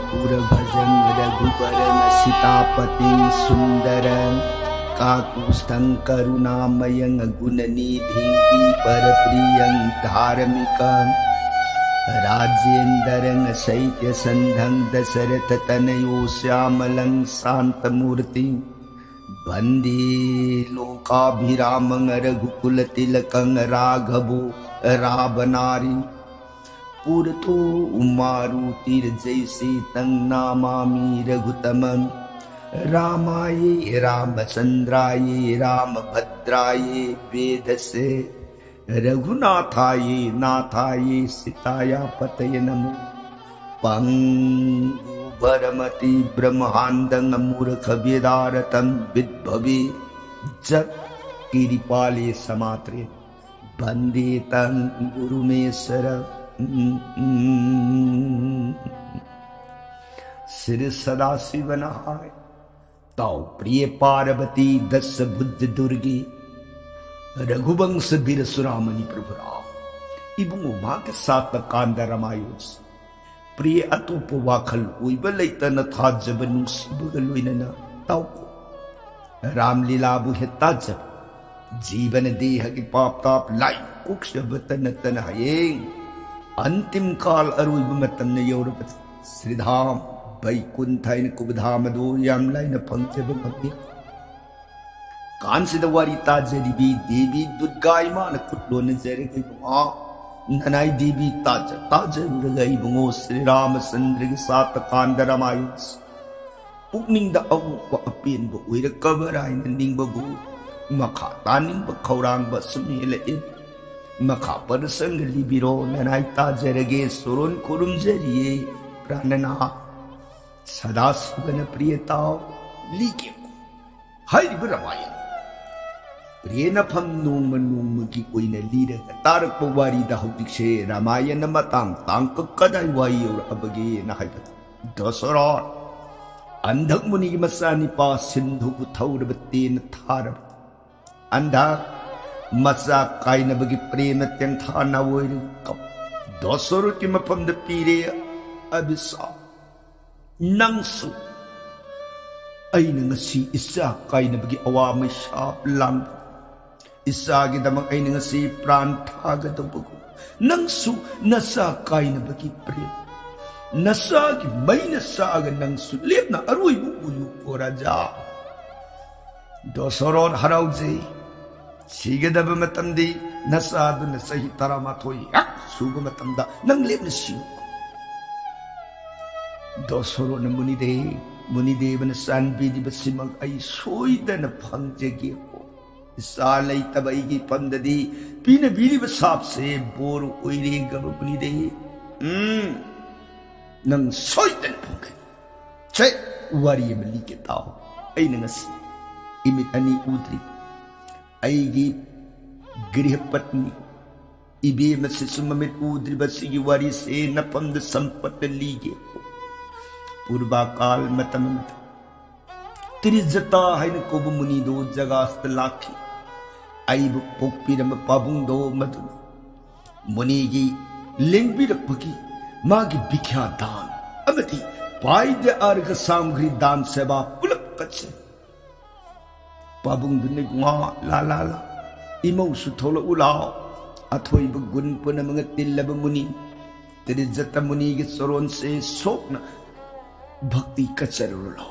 पूर भजन रघुबर सीतापति सुंदर काकुस्थं करुणामयं गुणनिधिं पर प्रियं धार्मिकं राजेन्द्रं शैत्यसन्धं दशरथ तनयो श्यामलं शान्तमूर्तिं वन्दे लोकाभिरामं रघुकुलतिलकं राघवो रावणारि पुरतो मारुतिर जैसे तं नमामि रघुतमं रामाय रामचन्द्राय रामभद्राय वेदसे रघुनाथाय नाथाय सीताय पतये नमो पंगुभरमति ब्रह्मांडं मूर्ख वेदारतं विद्भवे जग कीरिपाले समात्रे वन्दे तं गुरुमेश्वर श्री सदाशिवनाय ताऊ प्रिय पार्वती दस भुज दुर्गी रघुवंश वीर सुरामणि प्रभु राम इबुंगो माग सात कांद रमायोस प्रिय अतुप वाखल उइब लैतन थाजब नुसिबग लोइनना ताऊ राम लीलाबु हेताजब जीवन देह की पाप ताप लाई कुक्षब तन तन हयें अंतिम काल अरुइब मतन यौरब श्रीधाम वैकुंठैन कुबधाम दो याम लाइन पंचब मध्य कांसिद वारी ताजरिबी देवी दुर्गाई मान कुटलोन जरे गई मां ननाई देवी ताज ताजरुगई बंगो श्री रामचंद्र की सात कांदरमायुस पुकनिंग द अवु अपेन ब उइर कबराइन निंग बगु मखा तानिंग ब खौरांग ब सुमेले इन मखा पर संग लिबिरो ननाई ताजरगे सुरन कुरुम जरिए प्राणना सदा सुगन प्रियताओ लीके हाइब रामायण प्रिय नफम नोम नोम की ओइने लीरग तारक वारी दा हौजिक्से रामायण मतांग तांक कदाई वाई और अबगे न हाइब दशरथ अंधक मुनि की मसानी पा सिंधु थौर बतेन थारब अंधा मसा काइनबगी प्रेम त्यंग थाना वोइर कप दशरथ की मफम the पीरे अबिसा नंसु अइन ngasi isa kainabagi awamay sap lang isa gidamang ain ngasi pran thagadabugo nangsu nasa kainabagi pre nasa gi may nasa aga nangsu lep na aroy bubuyo ko raja Dosarod harawje sigadaba matamdi nasa do na sahi taramatoy sugo matamda nang lep na siyo Dosaro na Munideva na sanbidi ba simag ay soyda na pangjagi ko. Isalay tabaigi pandadi pinabili ba sapse boro oiriga ba Munideva. Nang soyda na pangjagi. Che, wari maliki tao ay nangasi. Imit ani udri ay gi grihapatni. Ibi masisumamit udri ba sige wari se napamda sampat na ligi ko. पूर्वा काल मतम त्रिजता है न कोब मुनि दो जगास्त lucky आइब पोपीरम पाबुंग दो मधु मुनि की लेंबी रखी माँ की भिख्या दान अमति पाइद अर्घ सामग्री दान सेवा पुलक कच्चे पाबुंग दुने माँ ला ला ला इमो सुथोल उलाओ अथोई बगुन पुनमंग तिल्लब मुनि त्रिजता मुनि के सरोन से सोकना भक्ति कचरुलो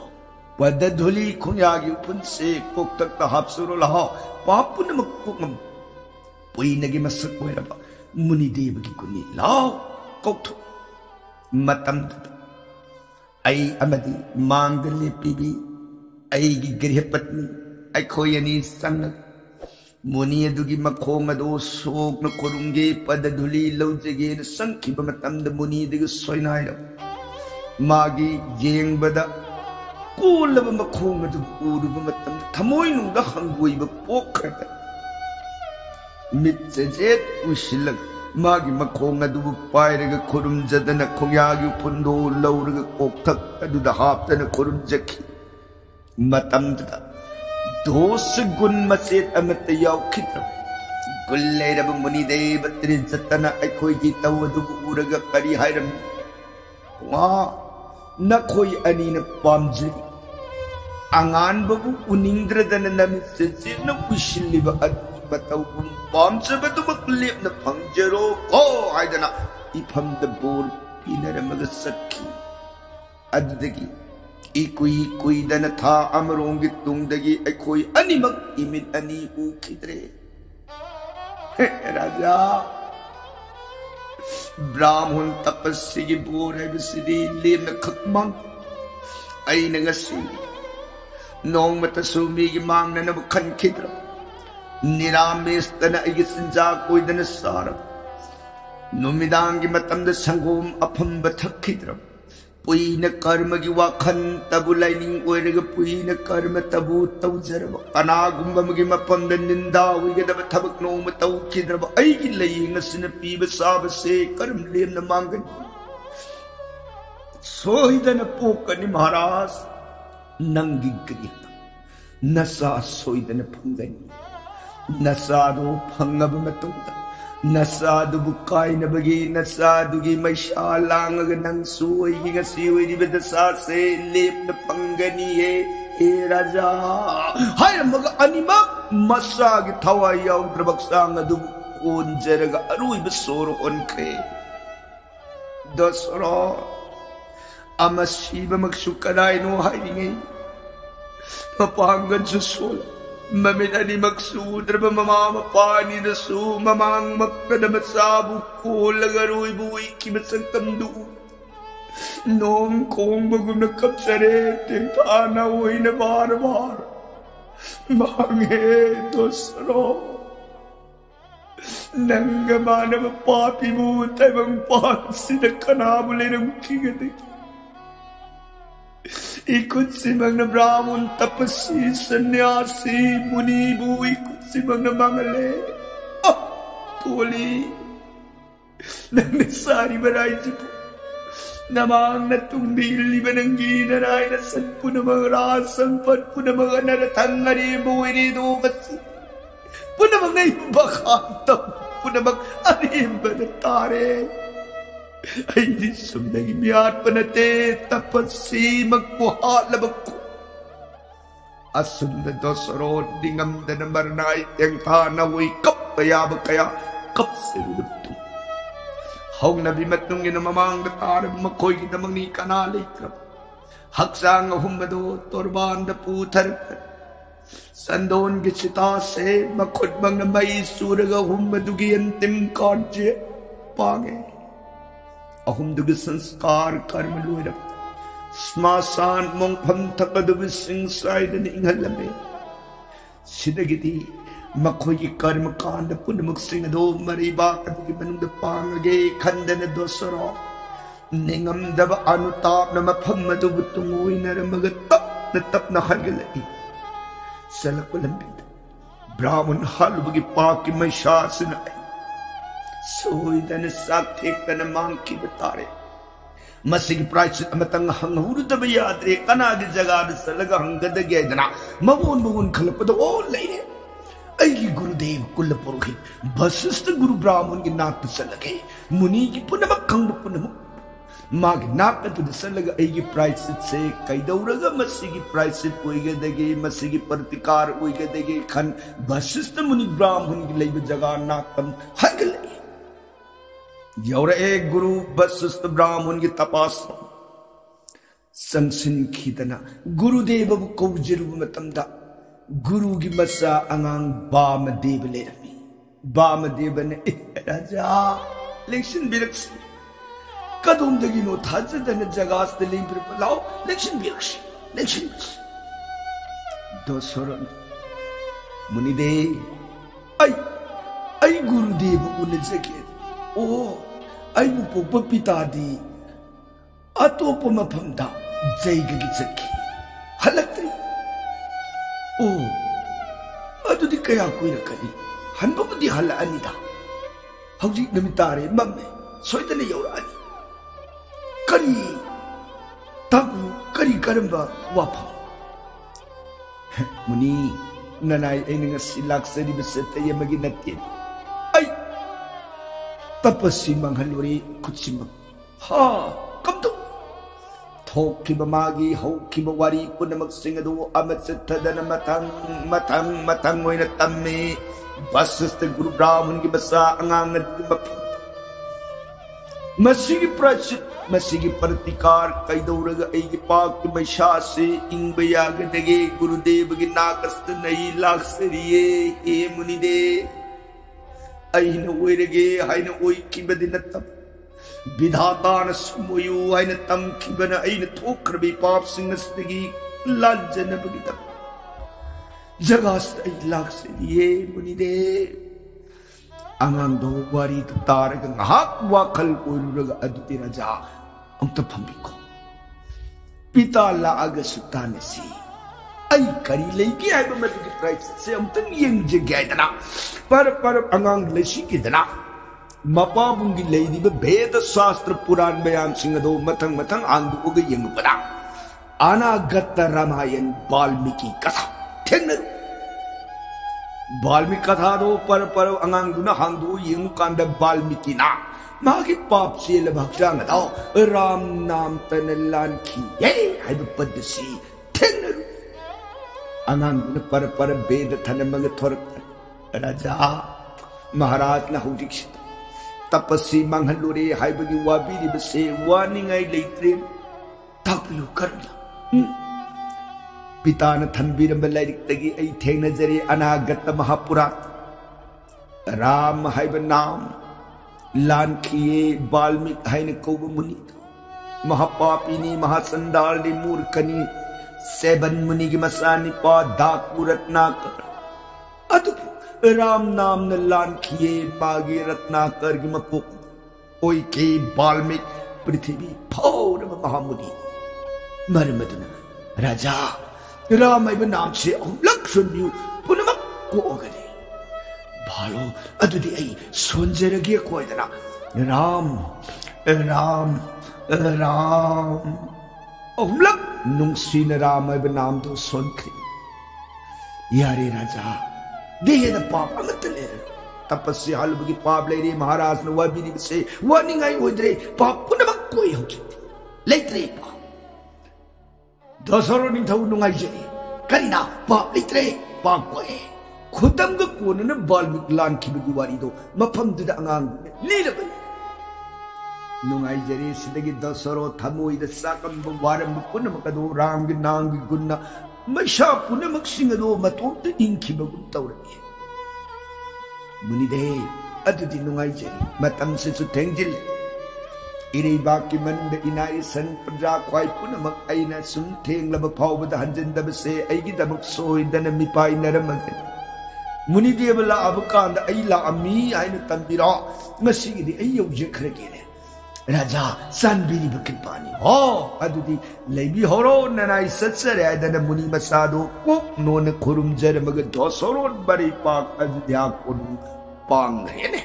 पदधुली खुयागी पुनसे कोक तक हापसुरुलो पापुन मक्कुम पुइनगी मसक ओइरबा मुनि देव की कुनी लाओ कोक्थो मतम आई अमदी मांगले पीबी आई की गृहपत्नी आई खोयनी संग मुनि अदुगी मखोंग अदो सोक न कोरुंगे पदधुली लौजगे न संखिब मतम द मुनि दिग सोइनाइरो मागी येंबदा कोलब मखोंग अदु उरुब मतम थमोय नुंग हंगोइब पोखरद मित्जेत उशिलग मागी मखोंग अदु पाइरग खुरुम जदन खोयागी पुंदो लौरग कोक्थक अदु द हापतन खुरुम जखी मतम द दोस गुण मसेत अमत यावखित गुल्लेरब मुनि देव त्रिजतन अखोई की तव अदु उरग करी हायरम वा नखोई अनि न पामजरी आंगान बबु उनिंद्रदन नमित से जिन उशिलिब मतौगुम पामजबदुमक लेपन फंगजरो को आइदना इफम द बोर पीनरमग सखी अददगी इकुई कुई दन था अमरोंगी तुंगदगी अखोई अनिमक इमित अनि उखिद्रे राजा ब्राह्मण तपस्वी की बोर है बिसिदी लेम खकमंग आई नगसी नोंग मत सुमी की मांग न खन खिद्र निरामेश तन आई सिंजा कोई दन सारब नुमिदांग की मतम द संगोम अफम बथक खिद्र पुई न कर्म की वाखन तबु लाइनिंग ओइरग पुई न कर्म तबु तौजरब अनागुंबम की मपम द निंदा उइगदब थबक नोम तौ खिद्रब आई की लयिंग सिन पीब साब से कर्म लेम न मांगन सोहिदन पोकनि महाराज नंगी क्रिया नसा सोहिदन फंगनी नसा रो फंगब मतुंदा नसादुबु कायनबगी नसादुगी मैशा लांगग नंसु ओइगी गसी ओइरिबे दसा से लेपन पंगनी हे राजा हाय मग अनिमा मसागी थवा याउद्रबक सांग अदु कोनजरग अरुइब सोर ओनखे दसरो अमसीब मक्सु कदाइनो हाइरिंगे मपांगन सुसोल ममिदनी मकसूद्रब ममाम पानी दसु ममांग मक्कदम साबु कोलगरुई बुई की बसंतमदु नोम कोंग बगुन कपसरे तेताना वही न बार बार मांगे दोसरो नंग मानव पापी भूत एवं पांसी न कनाबुले रंकी गदे इकुत्सिमंग ब्राह्मण तपस्वी सन्यासी मुनि बु इकुत्सिमंग मंगले तोली नंग सारी बराई जिपु नमांग न तुम्बी लिबनंगी नराय न सत्पुनमग राज संपत पुनमग नर थंगरी बुइरी दो बसी पुनमग नहीं बखातम पुनमग अरिंबद तारे ऐदी सुमदगी मियात पनते तपस्वी मकुहात लबकु असुंद दोसरो दिंगम दन मरनाई यंथा नवई कप कया कप से रुदु हौग नबी मतुंग इन ममांग तार मखोई की दमंगी कना लेकर हक्सांग हुमदो तोरबान द पूथर संदोन की चिता से मखुद मंग मई सूरग हुमदुगी अंतिम कार्य पागे अहुमदुग संस्कार कर्म लोइरब स्मासान मोंफम थकदुग सिंसाइदन इंहलमे सिदगिदी मखोई की कर्म कांड पुनमुख सिंह दो मरीबा कदगी मनुद पांगे खंदन दोसरो निंगम दब अनुताप न मफम मदुब तुंगोई नरमग तप न हरगलई सलकुलंबी ब्राह्मण हालुबगी पाकी महिषासन सोइदन साथेक तन मांग की बतारे मसिग प्रायश्चित अमतंग हंगहुरुदब यात्रे कनादि जगाद सलग हंगदगेदना मगोन खलपदो ओ लैरे ऐगी गुरुदेव कुल पुरोहित वशिष्ठ गुरु ब्राह्मण की नाक सलगे मुनि की पुनमक खंग पुनमक माग नाक तुद सलग ऐगी प्रायश्चित से कैदौरग मसिगी प्रायश्चित ओइगदगे मसिगी प्रतिकार ओइगदगे खन वशिष्ठ मुनि ब्राह्मण की लैब जगा नाकम हगले यौरे गुरु वशिष्ठ ब्राह्मण की तपास संसिन खीतना गुरुदेव कौजरु मतमदा गुरु की मसा अंगांग बामदेव लेरमी बामदेव ने राजा लेक्शन बिरक्स कदम दगिनो थाजदन जगास दे लेबिर लाओ लेक्शन बिरक्स दोसरन मुनिदे आई गुरुदेव उलजगे ओ आइबु पोप पितादी अतोप मफमदा जैगगी चकी हलक्त्री ओ अदुदी कया कुइरकनी हनबुदी हलअनिदा हौजी नमितारे मम्मे सोइदने यौरानी करी ताबु करी करंबा वाफा मुनि ननाई एनिंग सिलाक्सरी बसते यमगी नत्ते तपस्वी मंगलवरी कुछ हा कब तो थोखिबा मागी हौखिबा वारी पुनमक्सिंग अदु अमत सिद्धदन मतंग ओइना तम्मे वशिष्ठ गुरु ब्राह्मण की बसा अंगांग मसीगी प्रचित मसीगी प्रतिकार कैदौरग ऐगी पाक मैशा से इंग यागदगे गुरुदेव की नाकस्त नहीं लाक्सरिये ए मुनिदे ऐन ओइरगे हाइन ओइकिबदि नत्तब विधातान सुमोयु हाइन तमकिबन ऐन थोखरबि पाप सिंगसदगी लाजनबगी तब जगास्त ऐ लाक्सरिये मुनिदे अंगांदो वारी तारग ngahak wakal oiruraga aduti raja amta phambiko pita laaga sutanasi ai kari leiki haiba madu price se amtang yengje gaidana par angang lesi kidana mapa bungi leidi be veda shastra puran bayan singado mathang andu uga yengupada anagatta ramayan valmiki katha thengna Valmiki कथा दो पर अंगांगदुना हांगदु young कांद Valmiki ना मागी पाप cell भक्जांग दाओ राम नाम तनलान की ये हाइब पदसी थेंग अंगांगदुना पर वेद थनमग थोर राजा महाराज ना हुजिक तपस्वी मंगलुरे हाइबगी वाबीरी बसे वानिंगाई लेत्रे ताकलु करला पिता न थंबीरंब लाइरिक्तगी ऐ थेंगनजरे अनागत महापुराण राम हाइब नाम लानखिए वाल्मीकि हाइन कौब मुनि महापापिनी महासंडालनी मूर्खनी सेबन मुनि की मसानी पा डाकू रत्नाकर अदु राम नाम न लानखिए मागे रत्नाकर की मको ओई के वाल्मीकि पृथ्वी फौर महामुनि मरमदन राजा राम नाम से लक्ष्मण पुनमक कोगरे भालो अदुदी ऐ सोंजरगे कोइदना राम राम राम अहुलक नुंगसीन राम नाम तो सोनखरी यारे राजा देह द पाप अमत ले तपस्या हलबगी पाप ले रे महाराज न वाबिनी से वानिंगाई ओइद्रे पाप पुनमक कोइ होकी लेत्रे पाप दसरो निथौ नुंगाइजरी करिना पाप लित्रे पाप कोए खुदम ग कोनन वाल्मीकि लानखिबगी वारीदो मफमदुदा अंगांग लीरबनी नुंगाइजरी सिदगी दसरो थमोइद साकंब वारम पुनमकदो रामगी नांगी गुन्ना मैशा पुनमक सिंगदो मतोंत इंखिबगुम तौरनी मुनिदे अदुदी नुंगाइजरी मतम से थेंजिल इरेबाग की मंद इनाई सन प्रजा क्वाई पुनमक ऐना सुम थेंगलब फावबद हंजनदब से ऐगी दमक सोइदन मिपाई नरमगन मुनिदेव लाब कांद ऐ लामी आइन तंबिरा मसीगिदि ऐ यौजखरगेने राजा सानबिरी बकिपानी हो अदुदी लेबी होरो ननाई सत्सरे आदन मुनि मसादो कोक नोन खुरुम जरमग दोसरोन बरी पाक अजुद्या कोनु पांगरेने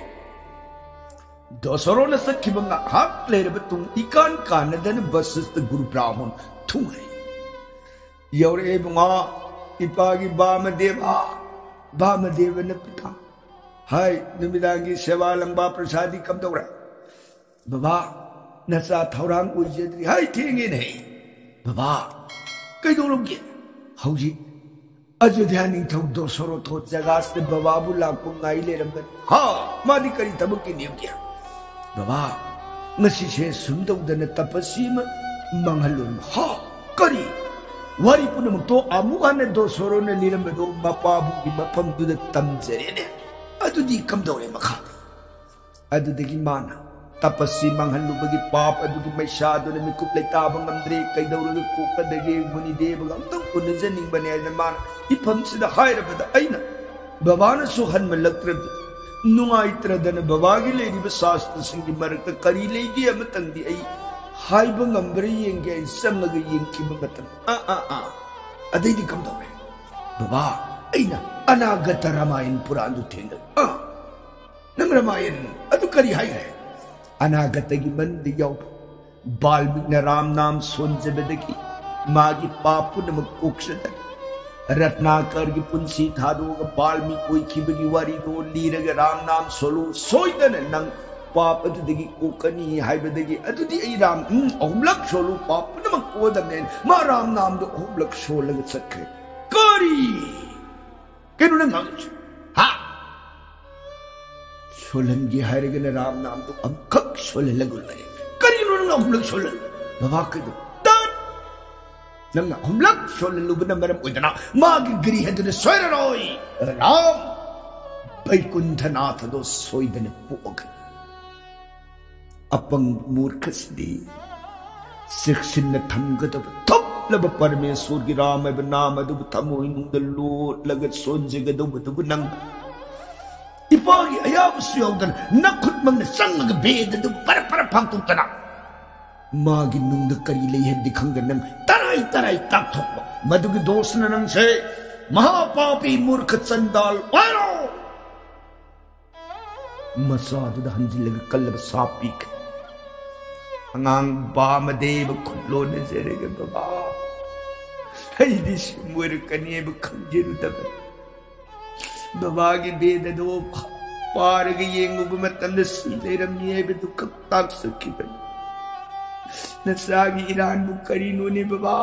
दसरो न सखिबंगा हाक लेरब तुम इकान कानदन वशिष्ठ गुरु ब्राह्मण थुंगरे यौरे बुंगा इपागी बामदेव न पिता हाय निमिदांगी सेवा लंबा प्रसादी कम दौरा बाबा नसा थौरांग उजेद्री हाय थेंगे नहीं बाबा कई दोरोगे हौजी अयोध्या निथौ दसरो थो जगास्ते बाबाबु लाको गाई लेरब हा मादी करी तबकी नियम बाबा ngasi se sumdau dana tapasi mangalun ha kari wari punam to amuhan do sorone liramdo mapabu gi mapam du tamjere adudi kamdore makha adudagi mana tapasi manghalu bagi pap adudi maisha do ne mikup leita bangamdre kaidawru kokadage muni deva gamtam kunjani bane na man ipam sida hairabada aina babana suhan malaktra नुंगाइत्रदन बाबागी लेरिबा शास्त्र सिंगी मरक करी लेगी अमतंदी ऐ हाइबा ngambरे येंगे समलग येंकिबा मतम अदैदि कमदौरे बाबा ऐना अनागत रामायण पुराण दु थेंग नंग रामायण अदु करी high है अनागतगी मंदि यौ वाल्मीकि राम नाम सोंजबदगी मागी पापुनम कोक्षद रत्नाकर की पुंसी थादो वाल्मीकि कोई खिबगी वारी दो लीरग राम नाम सोलो सोइदन नंग पाप अदुदगी कोकनी हाइबदगी अदुदी आई राम अहुमलक सोलु पाप पुनमक कोदमने मा राम नाम दो अहुमलक सोलग चखे करी केनु नंग हा सोलंगी हायरगन राम नाम दो अमखक सोललगु लगे करी नु नंग अहुमलक सोल बाबा कदो तन नंग अहुमलक सोललुबन मरम उदना मागी गिरी हदन सोयररोई राम बैकुंठनाथ दो सोइदन पोग अपंग मूर्खसदी शिक्षिन थमगदब थपलब परमेश्वर की राम एब नाम अदुब थमो इनुंग लोट लगत सोंजगदब दुब नंग इपागी अयाब सुयोदन नखुत मंग संग बेद दु पर फंगतुतना मागी नुंग करी लेह दिखंग नंग तराई तराई ताथोप मदुग दोषन नंग से महापापी मूर्ख चंदाल वारो मसादुद हंजिलग कल्लब सापीक अंगांग बामदेव खुलो नजरेग बाबा हैदी शिमुर कनेब खंजिरुदब बाबा की बेद दो पारग येंगुब मतंद सीलेरमिएब दुख ताक सखीबन नसागी ईरान बुकरी नोने बाबा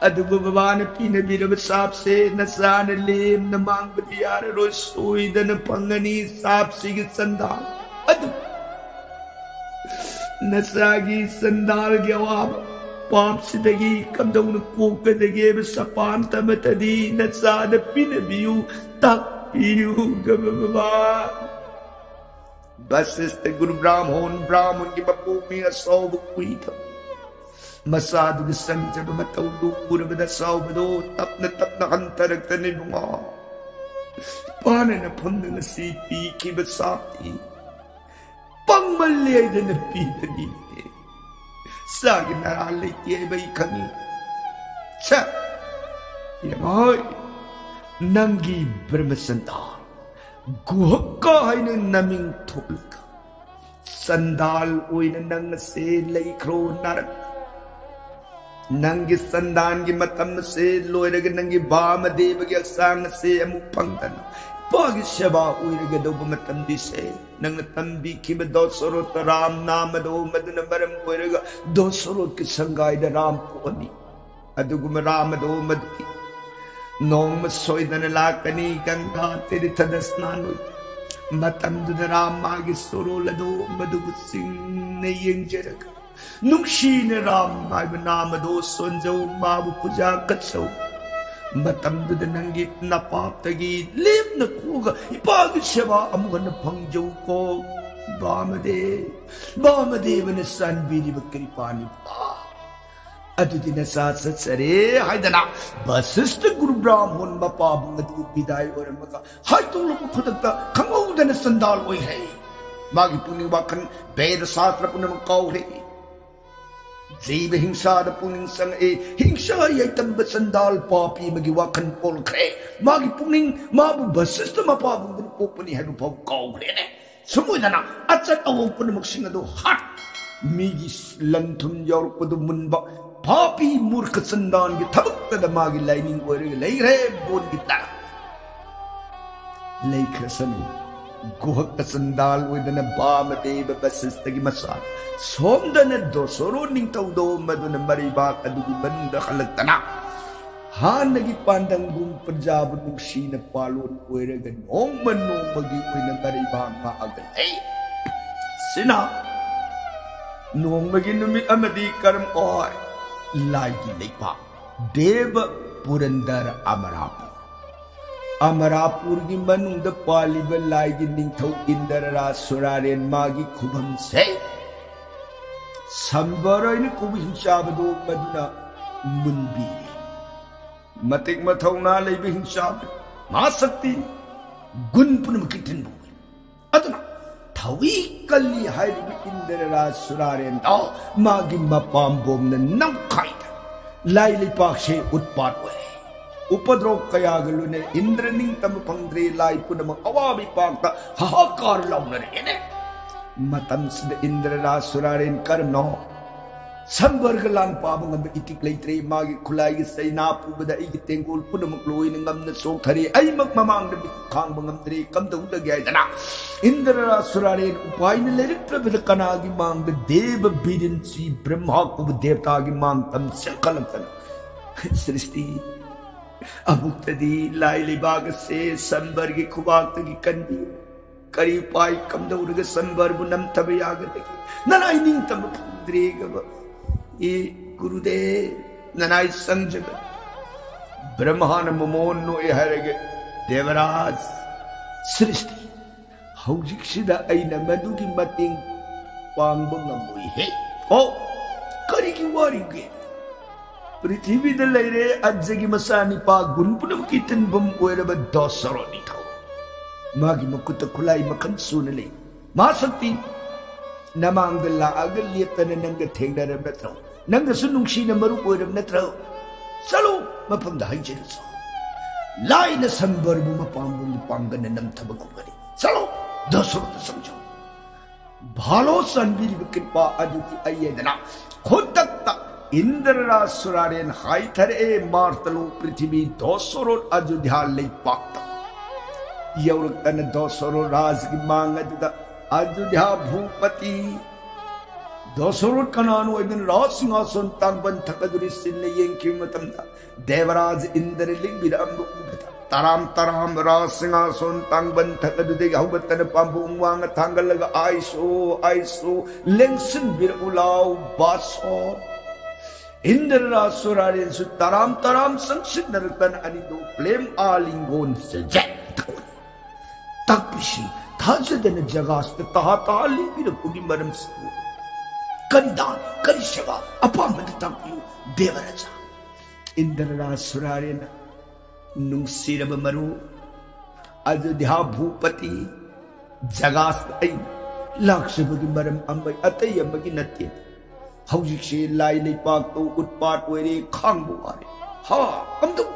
अदुब बाबा ने पीने बीरब साप से नसान लेम न मांग बदियार रोज सोईदन पंगनी साप सिग संदाल अदु नसागी संदाल जवाब पाप सिदगी कदौन कोक दगे सपान तमतदी नसाद पीने बियु तक पियु गब बाबा बस इस्त गुरु ब्राह्मण की बपू में असौब कुई था मसादुग संजब मतौदु उरबद साउबदो तपना हंतरक्तने बुंगा पाने न फुंदन सी पी की बसाती पंगमल्ले दन पीतनी साग नराले के बई खनी छ ये मोय नंगी ब्रह्मसंता गुहक्का हैन नमिंग थोलक संदाल ओइन नंग से लईख्रो नरक नंगी संदान की मतम से लोयरग नंगी बाम देव के सांग से अमु पंगन पाग शबा उयरग दोब मतम दिसे नंग तंबी की बदो सरोत राम नाम दो मदन बरम उयरग दो सरोत की संगाय द राम पोनी अदुगुम राम दो मदकी नोम सोयदन लाकनी गंगा तेरे तदस्नान मतम दुद राम मागी सरो लदो मदुग सिंह ने यंजरग नुक्शीन राम नाम नाम दो सोंजौ माबु पूजा कत्सौ मतम दुद नंगी नपातगी लेम न कोगा इपाग सेवा अमुगन फंगजौ को बामदेव ने सनबीरी बकरी पानी अदुदि न साथ सरे हायदना वशिष्ठ गुरु ब्राह्मण मपाबंगत विदाय ओरमका हाय तो लोग खुदता खंगौदन संदाल ओय है मागी पुनि वाखन वेद शास्त्र पुनम कौरे जीव हिंसा द पुनिंग संग ए हिंसा यतम संदाल पापी मगी वाखन पोल खरे मागी पुनिंग माबु वशिष्ठ मपाबंगत पोपनि हेदु पौ कौरे ने समुदना अचत अवो पुनमक्सिंग दो हट मीगी लंथुम यौरपदु मुनबा पापी मूर्ख संदान की थबक मागी लाइनिंग लई रे बोन की तरह लई खसनी गुहक संदाल वेदन बाम देव वशिष्ठ की मसा सोमदन दो सोरो निंग तौदो मदन मरिबा अदुगु बंद खलतना हानगी पांडंगुम प्रजाब नुक्सीन पालोन ओइरग नोमगी ओइन मरिबा मा अगल सिना नोमगी नुमि अमदी कर्म ओय लाइगी लेपा देव पुरंदर अमरापुर की मनुंद पालिब लाइगी निंथौ इंदररा सुरारेन मागी खुबम से संबरैन कुबि हिंसाबदो मदुना मुनबी मतिक मथौना लेबि हिंसाब मा शक्ति गुण पुनम किथिन अदना थवी कल्ली हाइब इंदररा सुरारेन दो मागी मपाम बोमन नंखाइद लाइली पाक्षे उत्पाद हुए उपद्रव कयागलु ने इंद्रनिंग तम पंद्रे लाई पुनम अवाबी पाक्ता हाहाकार लाउनरे ने मतम सिद इंद्ररा सुरारेन करनो Sambar lan pabang ang itik laytre magi kulay say napuba da igitengol puno makloy ng ngam na sok thari ay magmamang na bikang bangam tri kamdong dagay dana indra surarin upay na lirik trabila kanagi mang da deva bidin si brahma ko devta gi mang tam sakalam tan sristi abuk tadi lai libaga se sambar gi kubak gi kandi kari pai kamdong daga sambar bunam tabayaga dagi nanay ning tam pundri ga Gurudev nanay sanjaga Brahmana Mamono Eharage Devaraj Sristi Haujik Sida Aina Madugi Mating Pangbangam He Oh Kariki Warige Prithivi the Lere Adzagi Masani Pa Gunpunam Kitan Bum Weraba Dosaronito Magi Makuta Kulai Makansunale Masati Namangala Agal Lipan and Nanga Tengda Metro Nanga Sunungshi Namaru word of Metro Salo Mapam the Hijins Lie the Sambar Mumapam Pangan and Namtabakubari Salo Dosor the Samjo Balo Sanbi Kipa Aduki Ayedana Kodata Indra Surarian Haitare Martalo Pritibi Dosoro Ajudha Lake Pakta York and Dosoro Razgimanga Ajudha Bhupati Dosorot Kanano even Rosingason Tangban Takaduris in the Yankee Matamda Devaraj in the Limbidam Taram Taram Rosingason Tangban Takadu Hubert and Pambung Wanga Tangalaga Iso Lengson Birulau Baso Indra Surarian Taram Taram Sansit Naratan Anido Blame Alingon Sejat Takpishi Taja than a jagas the Tahatali with a Pudimaram school. Kandan, Karishava, upon the Tapu, Devaraja. Indra Surarian Nungsiraba Maru Azadha Bhupati Jagas Ain Lakshabudimaram Ambai Ataya Maginati. Haujik she Laili Park to good part where they Kambuari. Ha, come to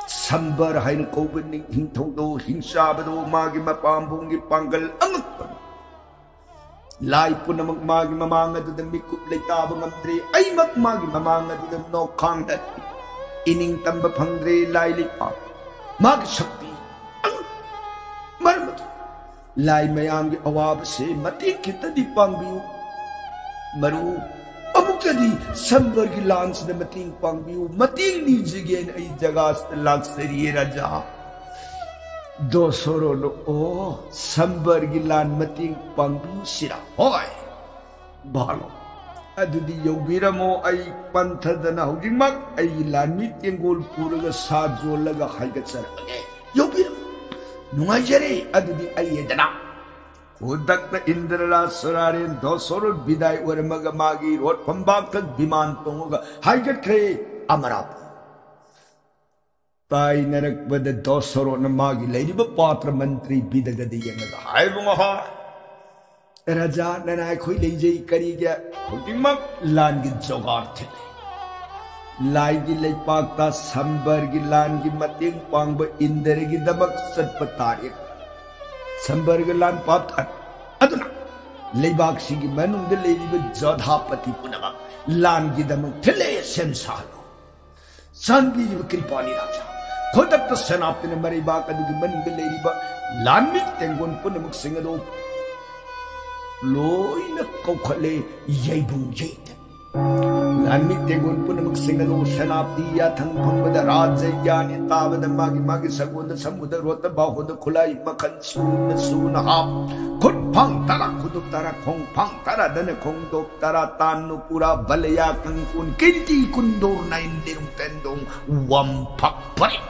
Sambar hain kobening hintodo hinsabado magi mapambungi panggal amak Lai puna magmagi mamanga to the mikup tabang amtre ay magmagi mamanga to the no contact ining tamba pangre lai lipa mag shakti marmat lai mayangi awab se mati kita di pangbiu maru Amukadi Sambar ki lance na mating pangbiu mating ni jigen ay jagas laksari raja Dosoro no oh Sambar ki lan mating pangbiu sira hoy balo adudi yobira mo ay panthada na hujimag ay lan mitingol puraga sajo laga haigat sar yobira nungay jare adudi ay edana Udak na Indra Surarin Dosoro Biday Uramagamagi Rot Pambakag Biman Tunga Haigat Kre Amarap Tai Narak with the Dosoro Namagi Lady Patra Mantri Bidagadi and the Haibuha Raja Nanai Kuiliji Kariga Pukimak Langi Jogart Laigi Lake Pakta Sambargi Langi Mating Pangba Inderigi Dabak Satpatarik Sambargalan Patan Aduna Lebak Sigi Manung the lady with Jodhapati Punama Lan Gidam Tele Sensalo Sanbi Kripani Raja Kodak the Senap in a Maribaka the Manung the lady but Lanmit and Gun Punamuk Singado Loina Kokale Yabung Jade Lanmit and Gun Punamuk Singado Senapti Yatan Pumba the Raja Yani Tava the Magi Sagun the Samuda Rota Baho the Kulai Makan Soon Hop Kut Pang Tara Kudutara Kong Pang Tara Dana Kong Doktara Tanu Pura Balaya Kankun Kinti Kundur Nine Dirung Tendong Wampak Paring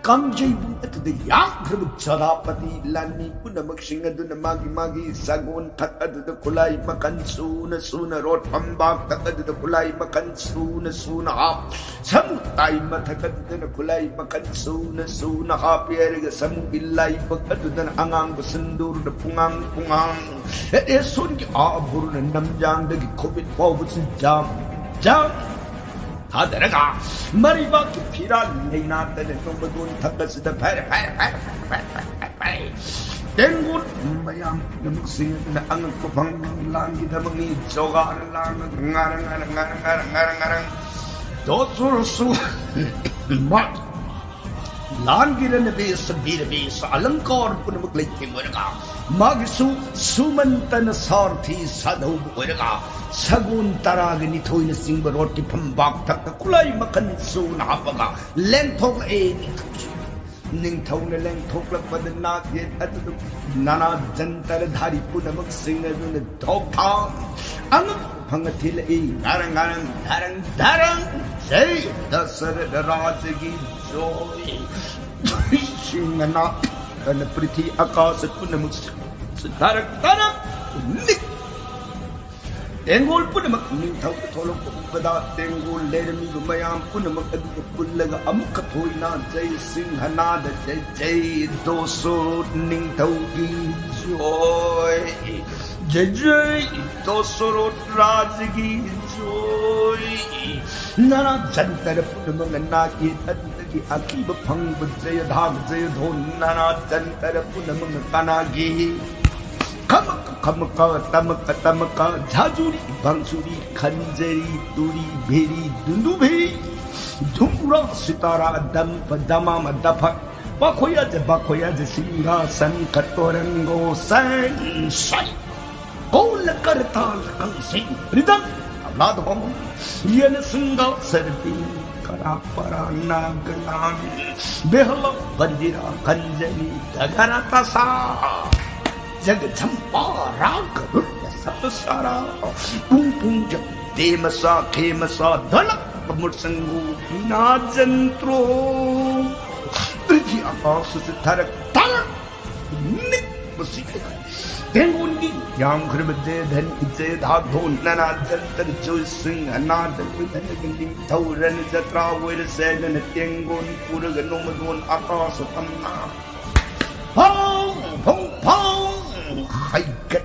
Kamjay to the young Chadapati Lani Punamak Singaduna Magi Sagun Taka the Kulai Makan sooner Rot Pambak Taka the Kulai Makan sooner hop some time Taka the Kulai Makan sooner hop Eriga some Ilai Bakatu than Angang Basundur the Pungang it is soon Abur and Namjang the COVID forwards and jump Hadaraga Mariba Pira Lena the Nomadun Takas the 땡골 mayam namsing na ang kupang lang kita mangi jogar lang ngarang dosursu mat lan kita na bisa alangkor pun magliting mereka magisu sumantan sarthi sadhu mereka sagun taragani thoy na singba roti pambak tak kulay makan su na apaga lenthong ning thau na leng thok lak pad na ye atu nana jantar dhari puna mak sing na du na thok tham ang phangathil e ngarang darang jai dasar raj ki joy singana kan prithi akas puna mak tarak nik Tengol pun mak ning thau tholong ko bada tengol lermi mayam pun mak adu pullaga amuk thoi na jai singhana da jai doso ning thau ki joy jai doso raj ki joy nana jantar pun mak na ki adu ki akib phang jai dhag jai dhon nana jantar pun mak kana gi kamaka jajuri bangsuri kanjeri turi beri dunduberi dumbura sitara dama dapat bakoya je singa san katorango san sai kol kartal kang sing ridam amad hom yen singa serbi karapara naganan behla bandira kanjeri dagarata sa जग चंपा राग सतसारा पुंपुं जब देमसा खेमसा धलक मुर्संगो बिना जंत्रो पृथ्वी आकाश से थरक थरक निक बसीके तेंगुंगी याम खरब जय धन जय धाधो नना जंतर जो सिंह अनाद विधन गिंदी थौरन जत्रा where Sen तेंगुन पुरग नोमदोन Akash Tamanna भों 하이갓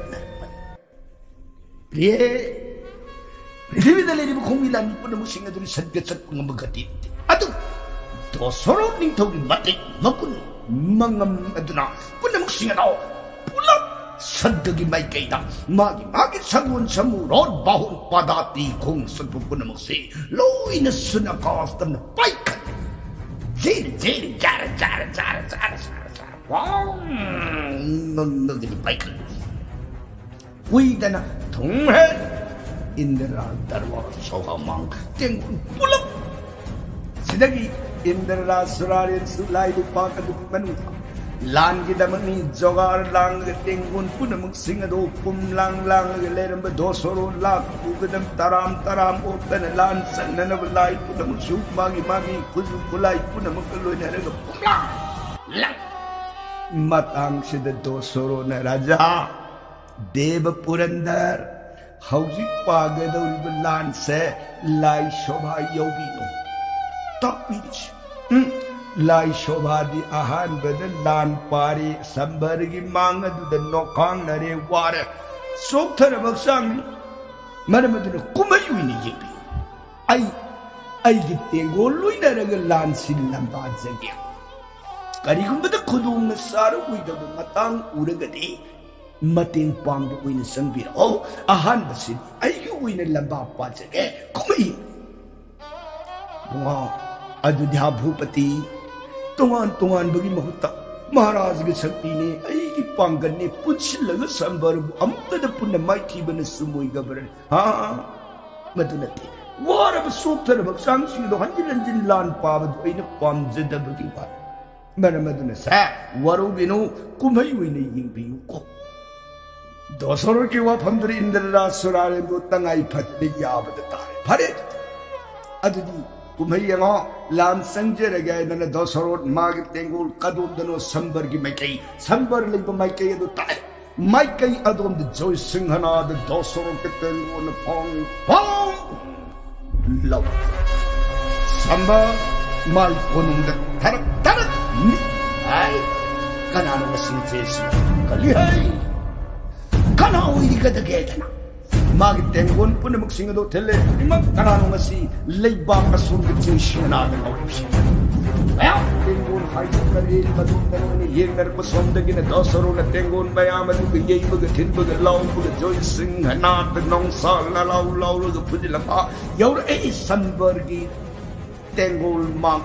예 리비달레리 공밀란 뿌는 무싱아들이 선배ছত 공부가디 아두 도서로 닝토기 마티 먹군 망암 아두나 뿌는 무싱아도 뿌럽 선득이 마이케이다 마기 상원 사무로 바훈 바다티 공선 뿌는 무시 로이는 스나카스탄 파이카 제리 자라 너희들이 바이크 위대나 동해 인드라 달와 소가망 땡군 뿌럭 시다기 인드라 수라리 수라이리 파카도 메누타 란기다머니 조가랑 땡군 뿌너먹 싱아도 뿜랑랑 레름베 도소로 락 우그담 따람 오pen 란 산나나 라이 뿌너먹 슈마기 굴라이 뿌너먹 글로이나르가 뿜랑 랑 matang sida dosoro na raja deva purandar hauji pagadol lan se lai shobha yogino tapich lai shobha di ahan bedal lan pari sambargi mangadu da nokang nare ware sokthara baksang maramadu kumayuni yebi ai gitte golui naraga lan sillam bajage करीगुम्बद खुदुंग सार उइदब मतंग उरगदि मतेंग पांग उइन संबिर ओ अहान बसिन आइगु उइन लंबा पाजगे कुमई बुआ अयोध्या भूपति तोंगान बगी महुता महाराज के शक्ति ने आइगी पांगन ने पुछलग संबर अमतद पुन माइथीबन सुमोई गबरन हां मदुनते वारब सोक्तर बक्सांग सिदो हंजिन लान पाबद उइन पामजदबगी बा मरमदुन सा वरुगिनु कुमई उइने यिंबियुको दोसरो के वाफमदरि इंद्ररा सुरारे दो तंगाई फतदि याबद तारे फरे अदुदि कुमई यंगो लाम संजरगे नन दोसरो माग तेंगुल कदुदनो संबर की मैकई संबर लिब मैकई दो तारे मैकई अदोम द जोय सिंहना द दोसरो के तेंगुल पोंग लव संबर mal konung da tarak ay kanano masing jesu kalihai kana uiri ka da gedana मागी तेंगोन पुनमुक सिंगदो थेले इमक कनानो ngasi leibak asum de chishina na ngausi aya तेंगोन हाइट करे मदुन ने ये नर पसंद de gina dosaro na तेंगोन bayam adu ge yei bug thin bug law bug joy sing hana de nong sa la law law ge phujila pa yaur e sanbergi तेंगोल mang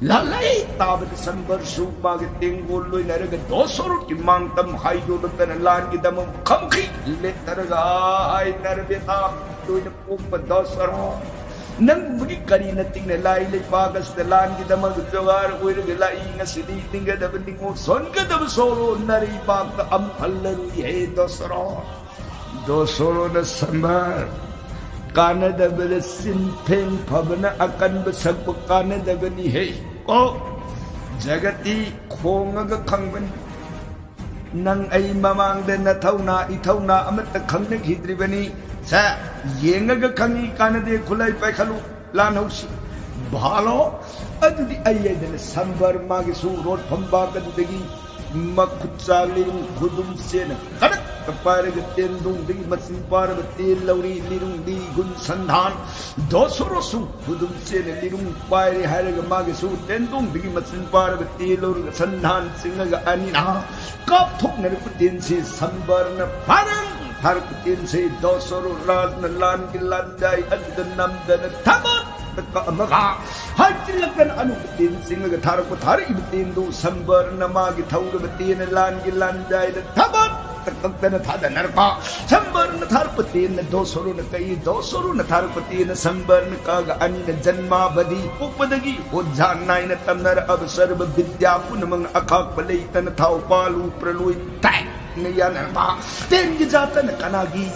lalai tabet sanber su magi तेंगोल loi naraga dosaro ki mang tam haido tan lan gi dam khamki le taraga ai narbe ta loi na pop dosaro nang bugi kari na ting na lai le pagas de lan gi dam jogar oir ge lai nga sidi tinga da binding mo son ga da solo nari bag am hallaru he dosaro na sambar kana da bele sin peng phabna akan basak kana da bani he o jagati khonga ga khangban nang ai mamang de na thauna I thauna amat khangna hidri bani sa yenga ga khangi kana de khulai pai khalu lan hausi bhalo adudi ai de sambar magi su rod phamba ka degi makutsaling khudum sena kana kapare ge tendung degi masin par te lauri lirung di gun sandhan dosoro su khudum sena lirung pai hare ge magi su tendung degi masin par te lauri sandhan singa ga anina kap thuk ne ku tin se sambar na parang har ku tin se dosoro raz na lan ki landai addan nam dan thamot Maka hajilakan anu betin singa ga thar ko thar ibetin do sambar nama gi thawr betin lan gi landai da thabat taktan thada narpa sambar na thar betin do soru na kai do soru na thar betin sambar na ka ga ani na janma badi upadagi hojjan nai na tamnar absar vidya punamang akhak balai tan thaw palu pralui tai ne ya narpa ten gi jatan kanagi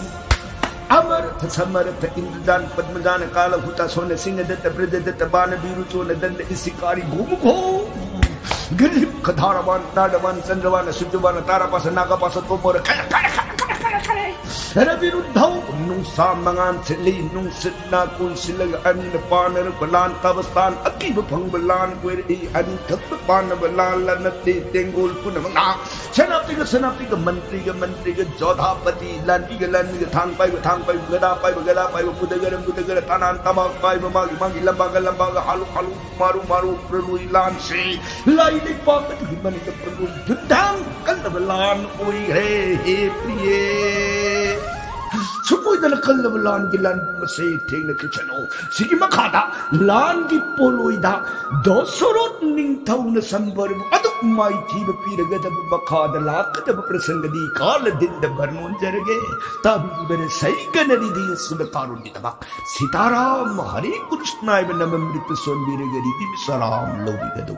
Amar Samar Indan Padmadan Kala Huta Sona Singa that the Predator Tabana Biruto and then the Isikari Gumuko Gilip Kataraban, Nadavan, Sandavan, Sujuvan, Tarapas, and Nagapas, Rabiru Dau, Nung Samangan, Sili, Nung Sitna, Kun Silag, and the Paner, Balan, Tabastan, Akiba Pangbalan, where he and Kapan Balan, and the Tengul Punamana, Senapiga, Mantriga, Jodhapati, Landiga, Landiga, Tangpai, Gada, Pudagar, Tanan, Tamak, Magi, Lambaga, Halu, Maru, Prului, Lansi, Laili Pocket, Humanica, Prului, Judam, Kalavalan, Oi, hey, Supoy na kalavalan gilan masay ting na kichano. Sige makada, lan gi poloida, dosorot ning taw na sambar mo. Adok may tiba piraga da makada lakad da prasangadi kala din da barnon jarage. Tabi ibere say ganari di sudatarun di tabak. Sitaram Hari Krishna ibn namamrita son biragari di salam lobi gado.